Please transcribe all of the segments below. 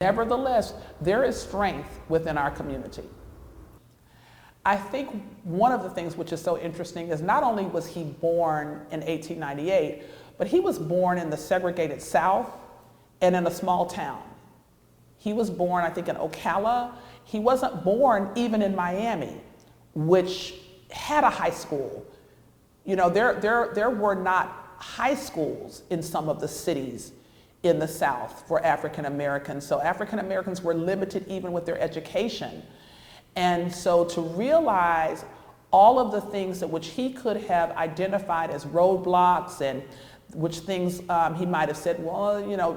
Nevertheless, there is strength within our community. I think one of the things which is so interesting is not only was he born in 1898, but he was born in the segregated South and in a small town. He was born, I think, in Ocala. He wasn't born even in Miami, which had a high school. You know, there were not high schools in some of the cities in the South for African Americans. So African Americans were limited even with their education. And so to realize all of the things that which he could have identified as roadblocks and which things he might have said, well, you know,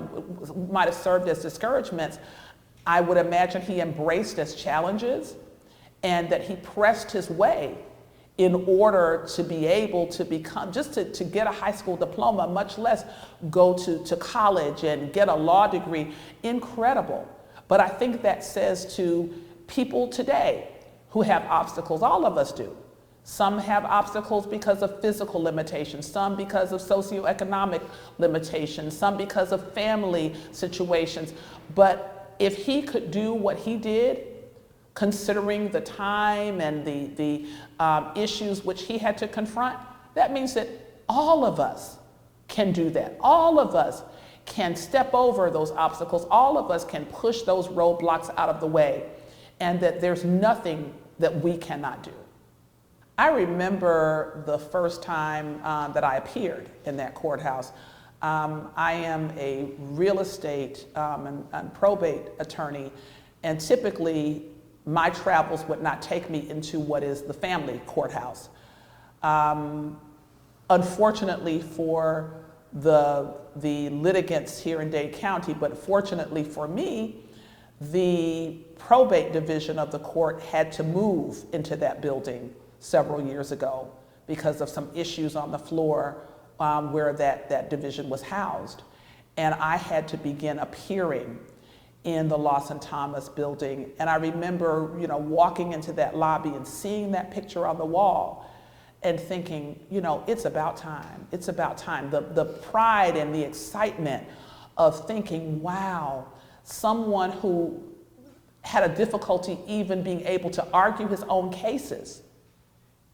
might have served as discouragements, I would imagine he embraced as challenges and that he pressed his way in order to be able to become, just to get a high school diploma, much less go to college and get a law degree. Incredible. But I think that says to people today who have obstacles, all of us do. Some have obstacles because of physical limitations, some because of socioeconomic limitations, some because of family situations. But if he could do what he did, considering the time and the issues which he had to confront, that means that all of us can do that. All of us can step over those obstacles. All of us can push those roadblocks out of the way, and that there's nothing that we cannot do. I remember the first time that I appeared in that courthouse. I am a real estate and probate attorney, and typically my travels would not take me into what is the family courthouse. Unfortunately for the litigants here in Dade County, but fortunately for me, the probate division of the court had to move into that building several years ago because of some issues on the floor where that division was housed. And I had to begin appearing in the Lawson Thomas building. And I remember, you know, walking into that lobby and seeing that picture on the wall and thinking, you know, it's about time. It's about time. The pride and the excitement of thinking, wow, someone who had a difficulty even being able to argue his own cases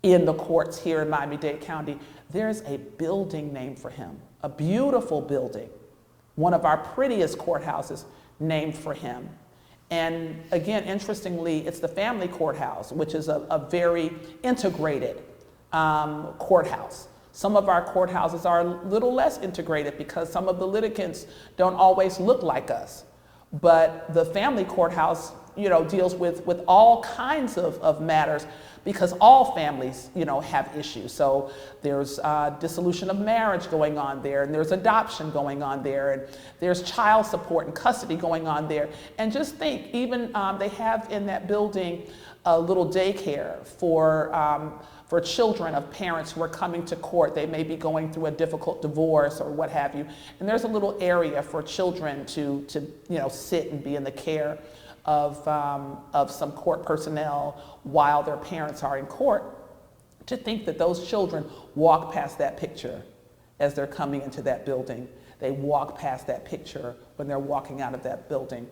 in the courts here in Miami-Dade County, there's a building named for him, a beautiful building, one of our prettiest courthouses named for him. And again, interestingly, it's the family courthouse, which is a very integrated courthouse. Some of our courthouses are a little less integrated because some of the litigants don't always look like us. But the family courthouse, you know, deals with all kinds of matters because all families, you know, have issues. So there's dissolution of marriage going on there, and there's adoption going on there, and there's child support and custody going on there. And just think, even they have in that building a little daycare for children of parents who are coming to court. They may be going through a difficult divorce or what have you. And there's a little area for children to you know, sit and be in the care of some court personnel while their parents are in court. To think that those children walk past that picture as they're coming into that building. They walk past that picture when they're walking out of that building.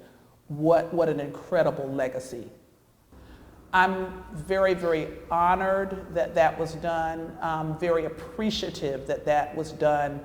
What an incredible legacy. I'm very, very honored that that was done. Very appreciative that that was done.